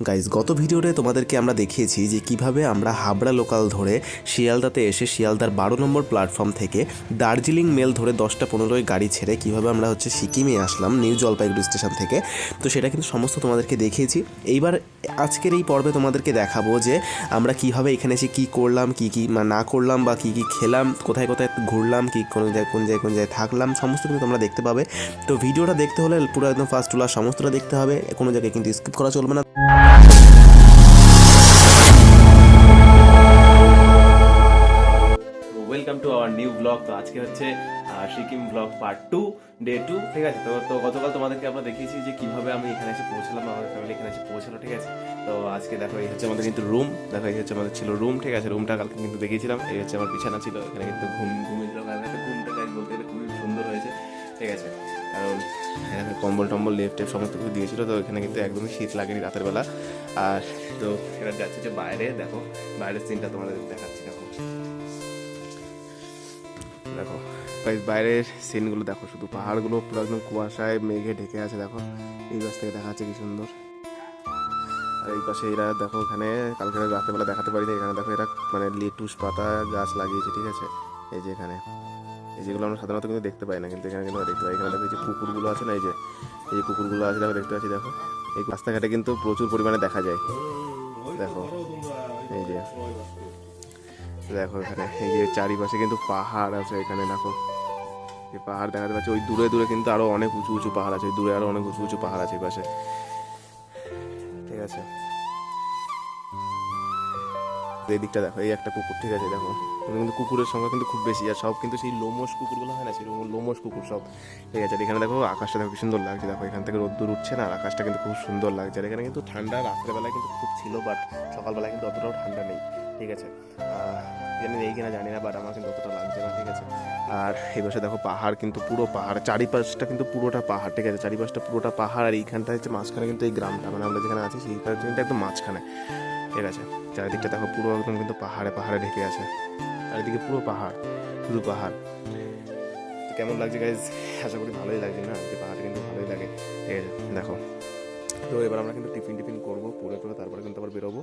Guys গত ভিডিওতে তোমাদেরকে আমরা দেখিয়েছি যে কিভাবে আমরা হাবড়া লোকাল ধরে শিয়ালদাতে এসে শিয়ালদার 12 নম্বর প্ল্যাটফর্ম থেকে দার্জিলিং মেল ধরে 10টা 15 গাড়ি ছেড়ে কিভাবে আমরা সিকিমে আসলাম নিউ জলপাইগুড়ি স্টেশন থেকে। তো সেটা কিন্তু সমস্ত তোমাদেরকে দেখিয়েছি। এইবার আজকের এই পর্বে তোমাদেরকে দেখাবো যে আমরা কিভাবে এখানে এসে কী করলাম, কী না করলাম, বা কী খেলাম, কোথায় কোথায় ঘুরলাম, কোন জায়গায় থাকলাম, সমস্ত কিন্তু তোমরা দেখতে পাবে। তো ভিডিওটা দেখতে হলে পুরো একদম ফার্স্ট টু লাস্ট সমস্তটা দেখতে হবে, কোনো জায়গায় কিন্তু স্কিপ করা চলবে না। Welcome to our new blog. তো আজকে হচ্ছে সিকিম ব্লগ পার্ট 2 ডে 2, ঠিক আছে। তো গতকাল তোমাদেরকে আমরা দেখিয়েছি যে কিভাবে আমি এখানে এসে পৌঁছলাম, আমাদের ফ্যামিলি এখানে এসে পৌঁছালো, ঠিক আছে। তো আজকে দেখো এই হচ্ছে আমাদের কিন্তু রুম, দেখো এই হচ্ছে আমাদের ছিল রুম, ঠিক আছে। রুমটা কালকে কিন্তু দেখিয়েছিলাম। এই হচ্ছে আমার বিছানা ছিল, এখানে কিন্তু ঘুমিয়েছিল। ঘুমটা গাছ বলতে গেলে খুবই সুন্দর হয়েছে, ঠিক আছে। কারণ এখানে কম্বল টম্বল লেপ টেপ সমস্ত কিছু দিয়েছিল, তো এখানে কিন্তু একদমই শীত লাগেনি রাতের বেলা। আর তো এবার যাচ্ছে যে বাইরে, দেখো বাইরের সিনটা তোমাদের দেখাচ্ছি। দেখো বাইরের সিনগুলো দেখো, শুধু পাহাড়গুলো পুরো একদম কুয়াশায় মেঘে ঢেকে আছে। দেখো এই পাশ থেকে দেখা যাচ্ছে কি সুন্দর। আর এই পাশে এরা দেখো, এখানে কালকে রাতেরবেলা দেখাতে পারি না, এখানে দেখো এরা মানে লেটুস পাতা গাছ লাগিয়েছে, ঠিক আছে। এই যে এখানে এই যেগুলো আমরা সাধারণত কিন্তু দেখতে পাই না, কিন্তু এখানে কিন্তু দেখতে পাই। এখানে দেখো এই যে কুকুরগুলো আছে না, এই যে কুকুরগুলো আছে, দেখো দেখতে পাচ্ছি। দেখো এই রাস্তাঘাটে কিন্তু প্রচুর পরিমাণে দেখা যায়। দেখো এই যে দেখো এখানে এই যে চারিপাশে কিন্তু পাহাড় আছে, এখানে দেখো এই পাহাড় দেখাতে পাচ্ছি। ওই দূরে দূরে কিন্তু আরো অনেক উঁচু উঁচু পাহাড় আছে, দূরে আরো অনেক উঁচু উঁচু পাহাড় আছে এই পাশে, ঠিক আছে। এই দিকটা দেখো, এই একটা কুকুর, ঠিক আছে। দেখো কিন্তু কুকুরের সংখ্যা কিন্তু খুব বেশি, আর সব কিন্তু সেই লোমশ কুকুরগুলো হয় না, সেই লোমশ কুকুর সব, ঠিক আছে। এখানে দেখো আকাশটা দেখো কি সুন্দর লাগছে। দেখো এখান থেকে রোদ্দুর উঠছে না, আর আকাশটা কিন্তু খুব সুন্দর লাগছে। আর এখানে কিন্তু ঠান্ডা রাত্রেবেলায় কিন্তু খুব ছিল, বাট সকালবেলায় কিন্তু অতটাও ঠান্ডা নেই, ঠিক আছে। জানি এই কিনা জানি না, বাট আমার কিন্তু অতটা লাগছে না, ঠিক আছে। আর এই পাশে দেখো পাহাড়, কিন্তু পুরো পাহাড়, চারিপাশটা কিন্তু পুরোটা পাহাড়, ঠিক আছে। চারিপাশটা পুরোটা পাহাড়, আর এইখানটা হচ্ছে মাঝখানে কিন্তু এই গ্রামটা, মানে আমরা যেখানে আছি সেইখানে কিন্তু একদম মাঝখানে, ঠিক আছে। চারিদিকটা দেখো পুরো একদম কিন্তু পাহাড়ে পাহাড়ে ঢেকে আছে, চারিদিকে পুরো পাহাড়, শুধু পাহাড়। তো কেমন লাগছে গাইজ? আশা করি ভালোই লাগছে, না যে পাহাড়ে কিন্তু ভালোই লাগে, ঠিক আছে। দেখো তো এবার আমরা কিন্তু টিফিন করবো পুরো, তারপরে কিন্তু আবার বেরোবো,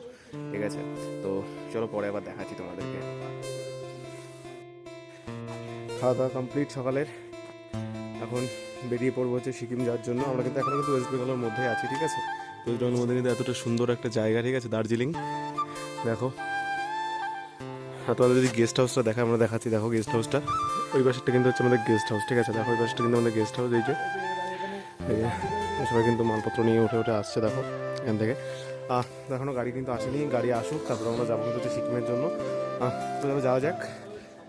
ঠিক আছে। তো চলো পরে আবার দেখাচ্ছি তোমাদেরকে। খাওয়া দাওয়া কমপ্লিট সকালের, এখন বেরিয়ে পড়বো হচ্ছে সিকিম যাওয়ার জন্য। আমরা কিন্তু এখন কিন্তু ওয়েস্ট বেঙ্গলের মধ্যে আছি, ঠিক আছে। ওয়েস্ট বেঙ্গলের মধ্যে কিন্তু এতটা সুন্দর একটা জায়গা, ঠিক আছে, দার্জিলিং। দেখো তোমাদের যদি গেস্ট হাউসটা দেখা, আমরা দেখাচ্ছি। দেখো গেস্ট হাউসটা, ওই পাশটা কিন্তু হচ্ছে আমাদের গেস্ট হাউস, ঠিক আছে। দেখো ওই পাশটা কিন্তু আমাদের গেস্ট হাউস। এই যে সবাই কিন্তু মালপত্র নিয়ে উঠে আসছে, দেখো এখান থেকে। এখনও গাড়ি কিন্তু আসেনি, গাড়ি আসুক তারপরে আমরা যাবো কিন্তু হচ্ছে সিকিমের জন্য। তো যাওয়া যাক।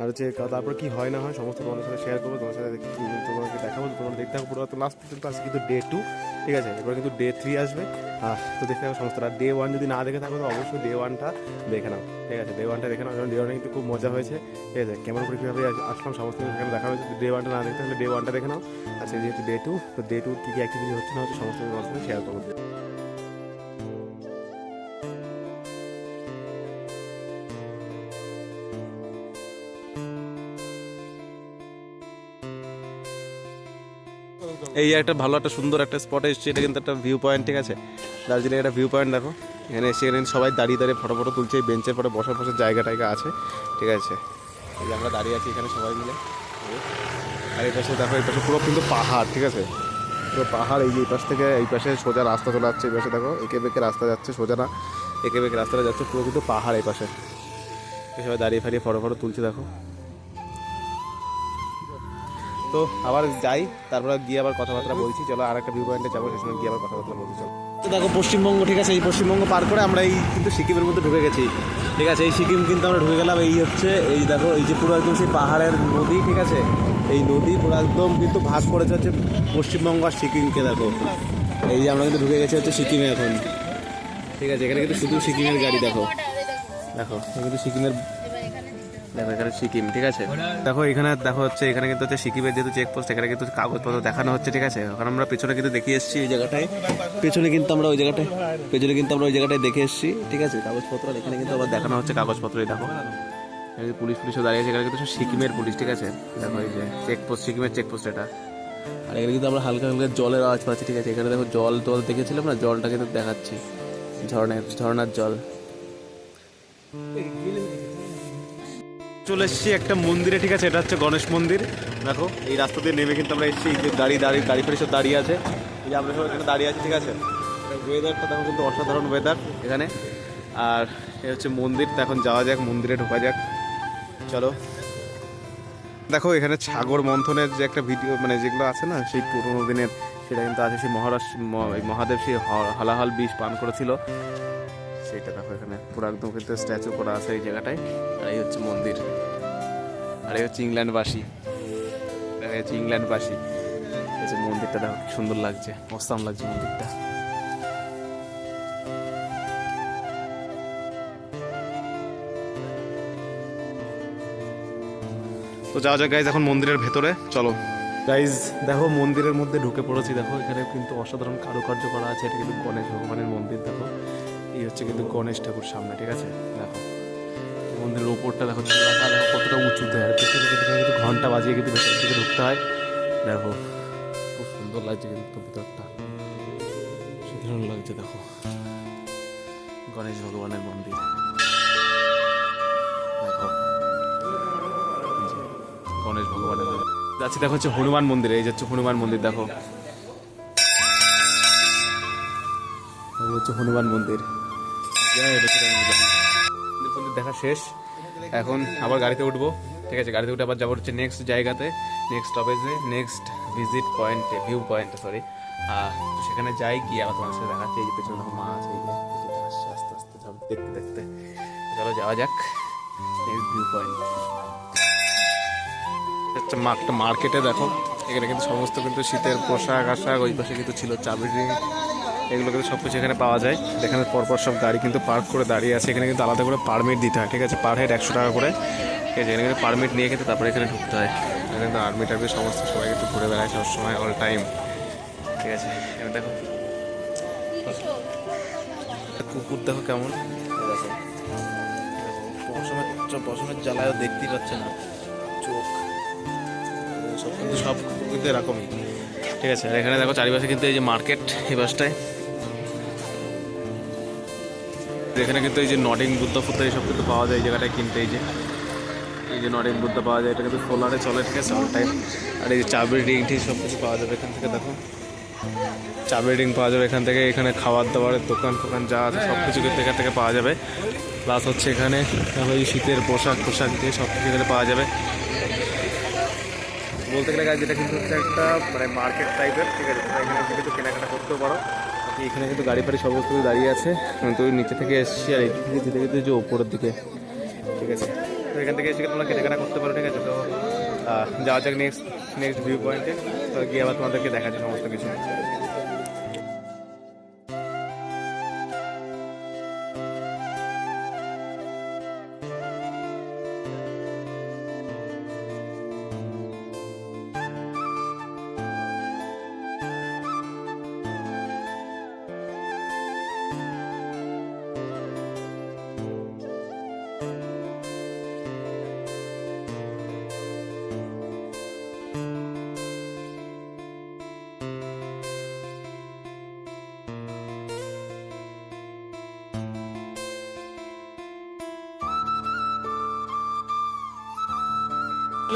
আর হচ্ছে তারপর কি হয় না হয় সমস্ত তোমাদের সাথে শেয়ার করবো, তোমার সাথে তোমাকে দেখাবো, তোমরা দেখতে থাকো পুরো। তো লাস্ট পর্যন্ত আসছে কিন্তু ডে 2, ঠিক আছে। এরপর কিন্তু ডে 3 আসবে। তো দেখতে থাকো সমস্তটা। ডে 1 যদি না দেখে থাকো তো অবশ্যই ডে 1টা দেখে নাও, ঠিক আছে। ডে 1টা দেখে নাও, কারণ ডে 1 কিন্তু খুব মজা হয়েছে, ঠিক আছে। কেমন করে কীভাবে আসলাম সমস্ত এখানে দেখা হয়েছে। ডে 1টা না দেখতে হলে ডে 1টা দেখে নাও। আর সেই যেহেতু ডে 2, তো ডে 2 কী কী অ্যাক্টিভিটি হচ্ছে না হচ্ছে সমস্ত তোমার সাথে শেয়ার করবো। এই একটা ভালো একটা সুন্দর একটা স্পটে এসেছি, এটা কিন্তু একটা ভিউ পয়েন্ট, ঠিক আছে। দার্জিলিং একটা ভিউ পয়েন্ট, দেখো এখানে এসে এখানে সবাই দাঁড়িয়ে দাঁড়িয়ে ফটো তুলছে। এই বেঞ্চের পরে বসার জায়গা টাইগা আছে, ঠিক আছে। এই যে আমরা দাঁড়িয়ে আছি এখানে সবাই মিলে। আর এই পাশে দেখো, এই পাশে পুরো কিন্তু পাহাড়, ঠিক আছে, পুরো পাহাড়। এই যে এই পাশ থেকে এই পাশে সোজা রাস্তা চলে যাচ্ছে, এই পাশে দেখো এঁকে বেঁকে রাস্তা যাচ্ছে, সোজা না এঁকে বেঁকে রাস্তাটা যাচ্ছে, পুরো কিন্তু পাহাড় এই পাশে। সবাই দাঁড়িয়ে ফাড়িয়ে ফটো তুলছে, দেখো। তো আবার যাই, তারপরে গিয়ে আবার কথাবার্তা বলছি। চলো আর একটা ভিউ পয়েন্টে যাবো, সেই সময় গিয়ে আবার কথাবার্তা বলছি। চলো তো দেখো পশ্চিমবঙ্গ, ঠিক আছে। এই পশ্চিমবঙ্গ পার করে আমরা এই কিন্তু সিকিমের মধ্যে ঢুকে গেছি, ঠিক আছে। এই সিকিম কিন্তু আমরা ঢুকে গেলাম। এই হচ্ছে এই দেখো, এই যে পুরো একদম সেই পাহাড়ের নদী, ঠিক আছে। এই নদী পুরো একদম কিন্তু ভাগ করেছে হচ্ছে পশ্চিমবঙ্গ আর সিকিমকে। দেখো এই যে আমরা কিন্তু ঢুকে গেছি হচ্ছে সিকিমে এখন, ঠিক আছে। এখানে কিন্তু শুধু সিকিমের গাড়ি, দেখো দেখো কিন্তু সিকিমের, দেখো এখানে সিকিম, ঠিক আছে। দেখো এখানে দেখো হচ্ছে, এখানে কিন্তু হচ্ছে সিকিমের যেহেতু চেকপোস্ট, এখানে কিন্তু কাগজপত্র দেখানো হচ্ছে, ঠিক আছে। এখন আমরা পেছনে কিন্তু দেখে এসেছি এই জায়গাটায়, পেছনে কিন্তু আমরা ওই জায়গাটায় দেখে এসেছি, ঠিক আছে, কাগজপত্র। এখানে কিন্তু আবার দেখানো হচ্ছে কাগজপত্র। দেখো পুলিশও দাঁড়িয়ে আছে, এখানে কিন্তু সিকিমের পুলিশ, ঠিক আছে। দেখো এই যে চেকপোস্ট, সিকিমের চেকপোস্ট এটা। আর এখানে কিন্তু আমরা হালকা হালকা জলের আওয়াজ পাচ্ছি, ঠিক আছে। এখানে দেখো জল দেখেছিলাম না, জলটা কিন্তু দেখাচ্ছি, ঝর্ণার জল। চলে এসেছি একটা মন্দিরে, ঠিক আছে, এটা হচ্ছে গণেশ মন্দির। দেখো এই রাস্তা দিয়ে নেমে কিন্তু আমরা এসেছি, যে গাড়ি ফেরে সব দাঁড়িয়ে আছে, এই যে আমরা সব এখানে দাঁড়িয়ে আছি, ঠিক আছে। ওয়েদারটা দেখো কিন্তু অসাধারণ ওয়েদার এখানে। আর এ হচ্ছে মন্দির, তো এখন যাওয়া যাক, মন্দিরে ঢোকা যাক, চলো। দেখো এখানে সাগর মন্থনের যে একটা ভিডিও, মানে যেগুলো আছে না সেই পুরোনো দিনের, সেটা কিন্তু আছে। সেই মহাদেব সেই হলাহল বিষ পান করেছিল, সেইটা দেখো এখানে পুরো একদম কিন্তু স্ট্যাচু করা আছে এই জায়গাটায়। আর এই হচ্ছে মন্দির, আর এই হচ্ছে ইংল্যান্ডবাসী, দেখা যাচ্ছে ইংল্যান্ডবাসী। এই যে মন্দিরটা দেখো কি সুন্দর লাগছে, অসাম লাগছে মন্দিরটা। তো যাওয়া যাক গাইজ এখন মন্দিরের ভেতরে, চলো। গাইজ দেখো মন্দিরের মধ্যে ঢুকে পড়েছি, দেখো এখানে কিন্তু অসাধারণ কারুকার্য করা আছে। এটা কিন্তু গণেশ ভগবানের মন্দির, দেখো এই হচ্ছে কিন্তু গণেশ ঠাকুর সামনে, ঠিক আছে। দেখো মন্দিরের ওপরটা দেখো, চূড়াটা দেখো কতটা উঁচুতে, আর ভেতরে কিন্তু ঘন্টা বাজিয়ে কিন্তু ভেতর দিকে ঢুকতে হয়। দেখো খুব সুন্দর লাগছে কিন্তু ভেতরটা, সাধারণ লাগছে। দেখো গণেশ ভগবানের মন্দির, দেখো গণেশ ভগবানের যাচ্ছি। দেখো হচ্ছে হনুমান মন্দির, এই যাচ্ছে হনুমান মন্দির, দেখো হচ্ছে হনুমান মন্দির। মন্দির দেখা শেষ, এখন আবার গাড়িতে উঠবো, ঠিক আছে। গাড়িতে উঠে আবার যাবো হচ্ছে নেক্সট জায়গাতে, নেক্সট স্টপেজে, নেক্সট ভিজিট পয়েন্টে, ভিউ পয়েন্টে, সরি। সেখানে যাই গিয়ে আবার তোমার সাথে দেখাচ্ছি। এই যে পেছনে দেখো মা আছে, এই যে আসছে আস্তে আস্তে সব দেখতে দেখতে। চলো যাওয়া যাক নেক্সট ভিউ পয়েন্ট। একটা মার্কেটে দেখো, এখানে কিন্তু সমস্ত কিন্তু শীতের পোশাক আশাক, ওই পাশে কিন্তু ছিল চাবির রিং, এগুলো কিন্তু সব কিছু এখানে পাওয়া যায়। এখানে পরপর সব গাড়ি কিন্তু পার্ক করে দাঁড়িয়ে আছে। এখানে কিন্তু আলাদা করে পারমিট দিতে হয়, ঠিক আছে, পার হেড 100 টাকা করে, ঠিক আছে। এখানে কিন্তু পারমিট নিয়ে কিন্তু তারপরে এখানে ঢুকতে হয়। এখানে কিন্তু আর্মি টার্মি সমস্ত সবাই কিন্তু ঘুরে বেড়ায় সবসময়, অল টাইম, ঠিক আছে। এখানে দেখো কুকুর দেখো কেমন, দেখো পশমের জ্বালায়ও দেখতেই পাচ্ছে না, চোখ সব কিন্তু সব কুকুর কিন্তু এরকমই, ঠিক আছে। আর এখানে দেখো চারিপাশে কিন্তু এই যে মার্কেট, এই বাসটায় এখানে কিন্তু এই যে নটিং বুদ্ধা ফুদ্ধা এইসব কিন্তু পাওয়া যায় এই জায়গাটায় কিনতে। এই যে নটিং বুদ্ধা পাওয়া যায়, এটা কিন্তু সোলারে চলে, ঠিক আছে, অল টাইম। আর এই যে চাবির রিং ঠিক সব কিছু পাওয়া যাবে এখান থেকে, দেখো চাবির রিং পাওয়া যাবে এখান থেকে। এখানে খাবার দাবারের দোকান ফোকান যা আছে সব কিছু কিন্তু এখান থেকে পাওয়া যাবে। প্লাস হচ্ছে এখানে এই শীতের পোশাক দিয়ে সব কিছু এখানে পাওয়া যাবে। বলতে গেলে গাছ যেটা কিন্তু হচ্ছে একটা মানে মার্কেট টাইপের, ঠিক আছে। তোমরা এখানে কিন্তু কেনাকাটা করতেও পারো। এখানে কিন্তু গাড়ি ফাড়ি সমস্ত কিছু দাঁড়িয়ে আছে, তো নিচে থেকে এসেছি, আর এই থেকে যেতে যেতে যে ওপরের দিকে, ঠিক আছে। তো এখান থেকে এসে তোমরা কেনাকাটা করতে পারো, ঠিক আছে। তো যাওয়া যাক নেক্সট ভিউ পয়েন্টে, তো গিয়ে আবার তোমাদেরকে দেখাচ্ছি সমস্ত কিছু।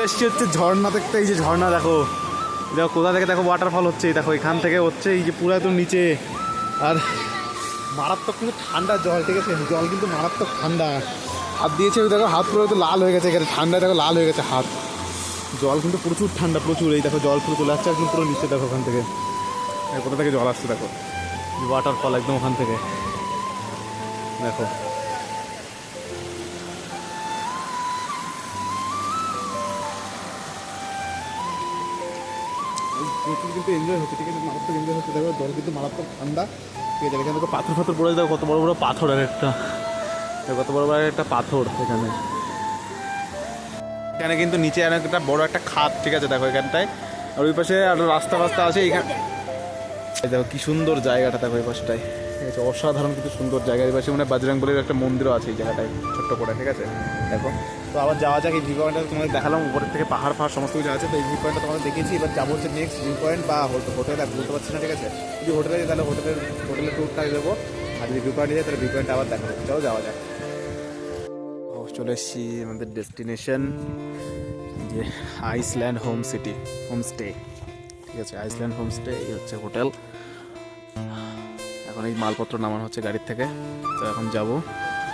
এসছি হচ্ছে ঝর্ণা দেখতে। এই যে ঝর্ণা দেখো, দেখো কোথা থেকে দেখো ওয়াটারফল হচ্ছে, দেখো এখান থেকে হচ্ছে, এই যে পুরো একদম নিচে। আর মারাত্মক কিন্তু ঠান্ডা জল, ঠিক আছে, জল কিন্তু মারাত্মক ঠান্ডা। হাত দিয়েছে ওই দেখো, হাত পুরো একটু লাল হয়ে গেছে, এখানে ঠান্ডায় দেখো লাল হয়ে গেছে হাত। জল কিন্তু প্রচুর ঠান্ডা, প্রচুর। এই দেখো জল পুরো চলে আসছে একদম পুরো নিচে, দেখো ওখান থেকে কোথা থেকে জল আসছে, দেখো ওয়াটারফল একদম ওখান থেকে, দেখো। প্রচুর কিন্তু এনজয় হচ্ছে, ঠিক আছে, মারাত্মক এনজয় হচ্ছে। দেখো জল কিন্তু মারাত্মক ঠান্ডা, ঠিক আছে। এখানে দেখো পাথর পড়ে, দেখো কত বড় বড় পাথর, আর একটা কত বড় বড় একটা পাথর এখানে। এখানে কিন্তু নিচে একটা বড় একটা খাদ, ঠিক আছে, দেখো এখানটায়। আর ওই পাশে আর রাস্তা আছে এখানে। দেখো কি সুন্দর জায়গাটা, দেখো এই পাশটায়, ঠিক আছে, অসাধারণ কিন্তু সুন্দর জায়গা। এই পাশে মানে বজরংবলীর একটা মন্দিরও আছে এই জায়গাটায়, ছোট্ট করে, ঠিক আছে, দেখো। তো আবার যাওয়া যাক। এই ভিউ পয়েন্টটা তোমাদের দেখালাম, উপরের থেকে পাহাড় সমস্ত কিছু আছে। তো এই ভিউ পয়েন্টটা তোমাদের দেখিয়েছি। এবার যাবো হচ্ছে নেক্সট ভিউ পয়েন্ট বা হোটেল, বলতে পারছি না, ঠিক আছে। যদি হোটেলে যাই তাহলে হোটেলের ট্যুরটা দেবো। আর আর যদি ভিউ পয়েন্টে যাই তাহলে ভিউ পয়েন্টে আবার দেখা হবে। চলো যাওয়া যাক। ও চলে এসেছি আমাদের ডেস্টিনেশন, যে আইসল্যান্ড হোমস্টে। ঠিক আছে, আইসল্যান্ড হোমস্টে এই হচ্ছে হোটেল। এখন এই মালপত্র নামানো হচ্ছে গাড়ির থেকে, তো এখন যাব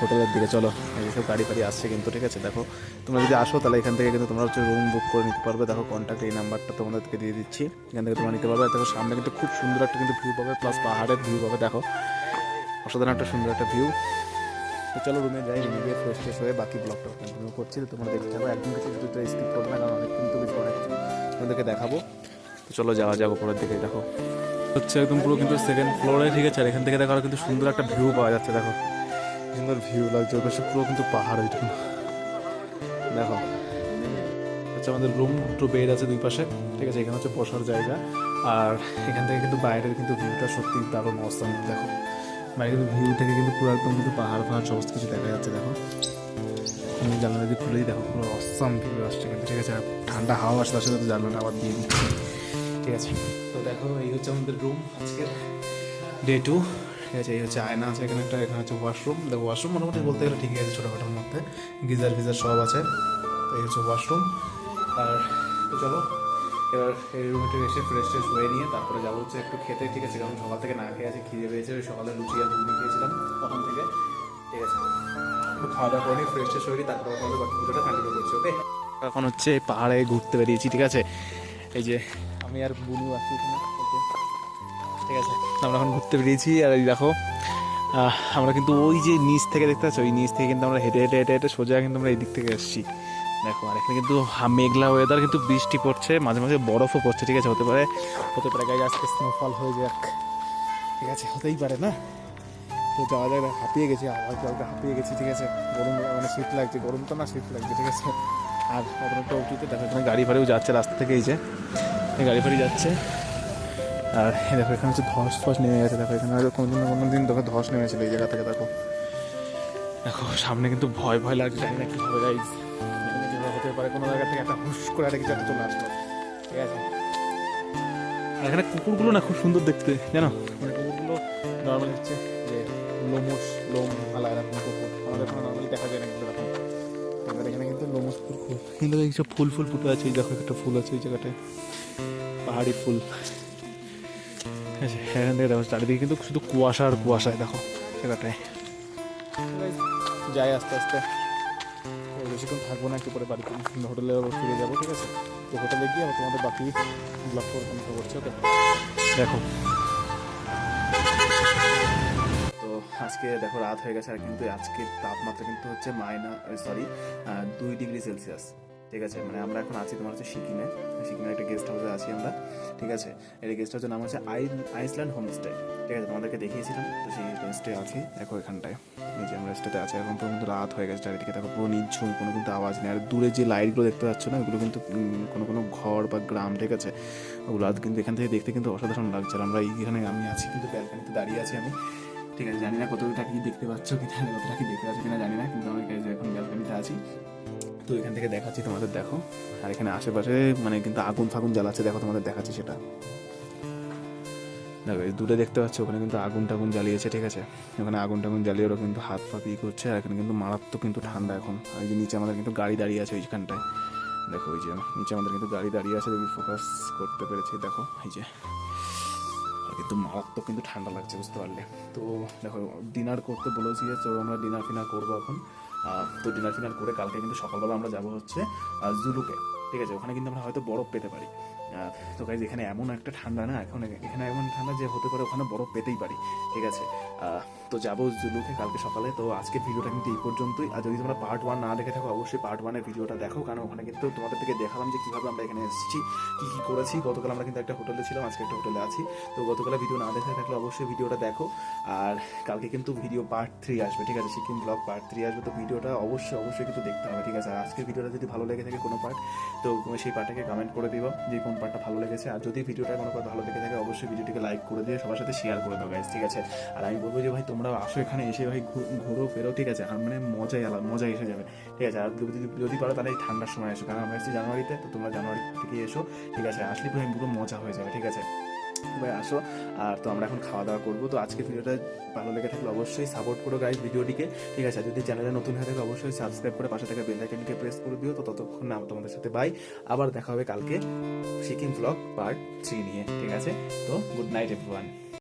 হোটেলের দিকে। চলো, এইসব গাড়ি ফাড়ি আসছে কিন্তু, ঠিক আছে। দেখো তোমরা যদি আসো তাহলে এখান থেকে কিন্তু তোমরা হচ্ছে রুম বুক করে নিতে পারবে। দেখো কন্ট্যাক্ট এই নাম্বারটা তোমাদেরকে দিয়ে দিচ্ছি, এখান থেকে তোমরা নিতে পারবে। দেখো সামনে কিন্তু খুব সুন্দর একটা কিন্তু ভিউ পাবে, প্লাস পাহাড়ের ভিউ পাবে। দেখো অসাধারণ একটা সুন্দর একটা ভিউ। তো চলো রুমে যাই, রুমে গিয়ে ফ্রেশ হয়ে বাকি ব্লগটা কন্টিনিউ করছি। তো তোমরা দেখতে থাকো, একদম কিছু দুটো স্কিপ করবে না, কারণ অনেক কিন্তু কিছু অনেক তোমাদেরকে দেখাবো। তো চলো যাওয়া যাবো উপরের দিকে। দেখো হচ্ছে একদম পুরো কিন্তু সেকেন্ড ফ্লোরে, ঠিক আছে। আর এখান থেকে দেখো কিন্তু সুন্দর একটা ভিউ পাওয়া যাচ্ছে। দেখো সুন্দর ভিউ লাগছে, ওই পাশে পুরো কিন্তু পাহাড় ওইটুকু। দেখো আচ্ছা, আমাদের রুম দুটো বেড আছে দুই পাশে, ঠিক আছে। এখানে হচ্ছে বসার জায়গা, আর এখান থেকে কিন্তু বাইরের কিন্তু ভিউটা সত্যি দারুণ অসাম। দেখো বাইরে কিন্তু ভিউ থেকে কিন্তু পুরো একদম কিন্তু পাহাড় সমস্ত কিছু দেখা যাচ্ছে। দেখো তুমি জানলা দিয়ে খুলেই দেখো পুরো অসাম ভিউ আসছে কিন্তু, ঠিক আছে। আর ঠান্ডা হাওয়া আসছে, তার সাথে জানলাটা আবার দিয়ে দিচ্ছে, ঠিক আছে। তো দেখো এই হচ্ছে আমাদের রুম আজকের ডে 2, ঠিক আছে। এই হচ্ছে আয়না আছে এখানে একটা, এখানে হচ্ছে ওয়াশরুম। দেখো ওয়াশরুম মোটামুটি বলতে গেলে ঠিকই আছে, ছোটোখাটোর মধ্যে গিজার ফিজার সব আছে। তো এই হচ্ছে ওয়াশরুম। আর তো চলো এবার এই রুমে এসে ফ্রেশ হয়ে নিয়ে তারপরে যাবো হচ্ছে একটু খেতে, ঠিক আছে। কারণ সকাল থেকে না খেয়ে আছে, খিদে পেয়েছে। ওই সকালে লুচি আর ঘুগনি খেয়েছিলাম তখন থেকে, ঠিক আছে। খাওয়া দাওয়া করে নিয়ে ফ্রেশ হয়ে নিই, তারপরে আমাদের বাকি পুজোটা কন্টিনিউ করছি, ওকে। এখন হচ্ছে পাহাড়ে ঘুরতে বেরিয়েছি, ঠিক আছে। এই যে আমি আর বুনু আছি এখানে, ওকে, ঠিক আছে। আমরা এখন ঘুরতে বেরিয়েছি। আর এই দেখো আমরা কিন্তু ওই যে নিচ থেকে দেখতে পাচ্ছি, ওই নিচ থেকে কিন্তু আমরা হেঁটে হেঁটে হেঁটে হেঁটে সোজা কিন্তু আমরা এই দিক থেকে এসেছি। দেখো আর এখানে কিন্তু মেঘলা ওয়েদার, কিন্তু বৃষ্টি পড়ছে, মাঝে মাঝে বরফও পড়ছে, ঠিক আছে। হতে পারে গাইজ আজকে স্নোফল হয়ে যাক, ঠিক আছে, হতেই পারে না। তো যাওয়া যাক, হাঁপিয়ে গেছি, আবার কালকে হাঁপিয়ে গেছি, ঠিক আছে। গরম মানে শীত লাগছে, গরম তো না শীত লাগছে, ঠিক আছে। আর অতটা উঁচুতে দেখো এখানে গাড়ি ফাড়িও যাচ্ছে রাস্তা থেকে, এই যে গাড়ি ফাড়ি যাচ্ছে। আর দেখো এখানে হচ্ছে ধস নেমে গেছে। দেখো এখানে হয়তো কোনো দিন দেখো ধস নেমেছিল এই জায়গা থেকে। দেখো দেখো সামনে কিন্তু ভয় লাগছে, জানি না কি হবে গাইজ। হতে পারে কোনো জায়গা থেকে একটা হুশ করে একটা কিছু একটা চলে আসলো, ঠিক আছে। আর এখানে কুকুরগুলো না খুব সুন্দর দেখতে, জানো। মানে কুকুরগুলো নর্মালি হচ্ছে যে লোম আলা এরকম কুকুর আমাদের এখানে নর্মালি দেখা যায় না, কিন্তু এরকম আমাদের এখানে কিন্তু লোমস কুকুর খুব। কিন্তু এইসব ফুল ফুটে আছে, এই দেখো একটা ফুল আছে ওই জায়গাটায়, পাহাড়ি ফুল। এখান থেকে দেখো চারিদিকে কিন্তু শুধু কুয়াশা আর কুয়াশায়, দেখো জায়গাটায়। যাই আস্তে আস্তে, বেশিক্ষণ থাকবো না, একটু পরে বাড়িতে হোটেলে ফিরে যাবো, ঠিক আছে। তো হোটেলে গিয়ে আমি তোমাদের বাকি ব্লগ কন্টিনিউ করছি, ওকে। দেখো তো আজকে দেখো রাত হয়ে গেছে, আর কিন্তু আজকের তাপমাত্রা কিন্তু হচ্ছে -2°C, ঠিক আছে। মানে আমরা এখন আছি তোমার হচ্ছে সিকিমের একটা গেস্ট হাউসে আছি আমরা, ঠিক আছে। এই গেস্ট হাউসের নাম হচ্ছে আইসল্যান্ড হোমস্টে, ঠিক আছে। তোমাদেরকে দেখিয়েছিলাম, তো সেই রেস্টে আছি দেখো এখানটায়, এই যে আমরা রেস্টেতে আছি। এখন কিন্তু রাত হয়ে গেছে, চারিদিকে দেখো পুরো নিঝুম, কোনো কিন্তু আওয়াজ নেই। আর দূরে যে লাইটগুলো দেখতে পাচ্ছ না, ওগুলো কিন্তু কোনো ঘর বা গ্রাম, ঠিক আছে। ওগুলো কিন্তু এখান থেকে দেখতে কিন্তু অসাধারণ লাগছে। আর আমরা এইখানে আমি আছি কিন্তু ব্যালকানিতে দাঁড়িয়ে আছি আমি, ঠিক আছে। জানি না কতটা কি দেখতে পাচ্ছ কিনা, কতটা কি দেখতে পাচ্ছ কিনা জানি না, কিন্তু আমি এখন ব্যালকানিতে আছি। তো এখান থেকে দেখাচ্ছি তোমাদের, দেখো। আর এখানে আশেপাশে মানে কিন্তু আগুন ফাগুন জ্বালাচ্ছে, দেখো তোমাদের দেখাচ্ছি সেটা। দেখো এই দূরে দেখতে পাচ্ছ, ওখানে কিন্তু আগুন টাগুন জ্বালিয়েছে, ঠিক আছে। ওখানে আগুন টাগুন জ্বালিয়ে ওরা কিন্তু হাত পা করছে। আর এখানে কিন্তু মারাত্মক কিন্তু ঠান্ডা এখন। আর যে নিচে আমাদের কিন্তু গাড়ি দাঁড়িয়ে আছে ওইখানটায়, দেখো ওই যে নিচে আমাদের কিন্তু গাড়ি দাঁড়িয়ে আছে, দেখি ফোকাস করতে পেরেছি, দেখো এই যে। আর কিন্তু মারাত্মক কিন্তু ঠান্ডা লাগছে, বুঝতে পারলে। তো দেখো ডিনার করতে বলেছি, তো আমরা ডিনার ফিনার করবো এখন। তো ডিনার ফিনার করে কালকে কিন্তু সকালবেলা আমরা যাবো হচ্ছে জুলুকে, ঠিক আছে। ওখানে কিন্তু আমরা হয়তো বরফ পেতে পারি। তো গাইজ এখানে এমন একটা ঠান্ডা না, এখানে এমন ঠান্ডা যে হতে পারে ওখানে বরফ পেতেই পারি, ঠিক আছে। তো যাবো জুলুকে কালকে সকালে। তো আজকের ভিডিওটা কিন্তু এই পর্যন্তই। আর যদি তোমরা পার্ট 1 না দেখে থাকো, অবশ্যই পার্ট 1-এর ভিডিওটা দেখো, কারণ ওখানে কিন্তু তোমাদের থেকে দেখালাম যে কীভাবে আমরা এখানে এসেছি, কী করেছি। গতকাল আমরা কিন্তু একটা হোটেলে ছিলাম, আজকে একটা হোটেলে আছি। তো গতকাল ভিডিও না দেখে থাকলে অবশ্যই ভিডিওটা দেখো। আর কালকে কিন্তু ভিডিও পার্ট 3 আসবে, ঠিক আছে। সিকিম ব্লগ পার্ট 3 আসবে, তো ভিডিওটা অবশ্যই কিন্তু দেখতে হবে, ঠিক আছে। আর আজকের ভিডিওটা যদি ভালো লেগে থাকে কোনো পার্ট, তো সেই পার্টটাকে কমেন্ট করে দিও যে কোন পার্টটা ভালো লেগেছে। আর যদি ভিডিওটা কোনো পার্ট ভালো লেগে থাকে, অবশ্যই ভিডিওটিকে লাইক করে দিয়ে সবার সাথে শেয়ার করে দাও গাইজ, ঠিক আছে। আর আমি বলবো যে ভাই তোমরা আসো এখানে, এসে ভাই ঘুরো ফেরো, ঠিক আছে। আর মানে মজা এসে যাবে, ঠিক আছে। আর যদি পারো তাহলে এই ঠান্ডার সময় এসো, কারণ আমরা এসেছি জানুয়ারিতে, তো তোমরা জানুয়ারি থেকে এসো, ঠিক আছে। আসলে ভাই পুরো মজা হয়ে যাবে, ঠিক আছে। ভাই আসো। আর তো আমরা এখন খাওয়া দাওয়া করবো। তো আজকে ভিডিওটা ভালো লেগে থাকলে অবশ্যই সাপোর্ট করো গাইজ ভিডিওটিকে, ঠিক আছে? আর যদি চ্যানেলে নতুন হয়ে থাকে অবশ্যই সাবস্ক্রাইব করে পাশে থাকা বেল আইকনটিকে প্রেস করে দিও। তো ততক্ষণ না তোমাদের সাথে বাই, আবার দেখা হবে কালকে সিকিম ব্লগ পার্ট 3 নিয়ে, ঠিক আছে? তো গুড নাইট এভরিওয়ান।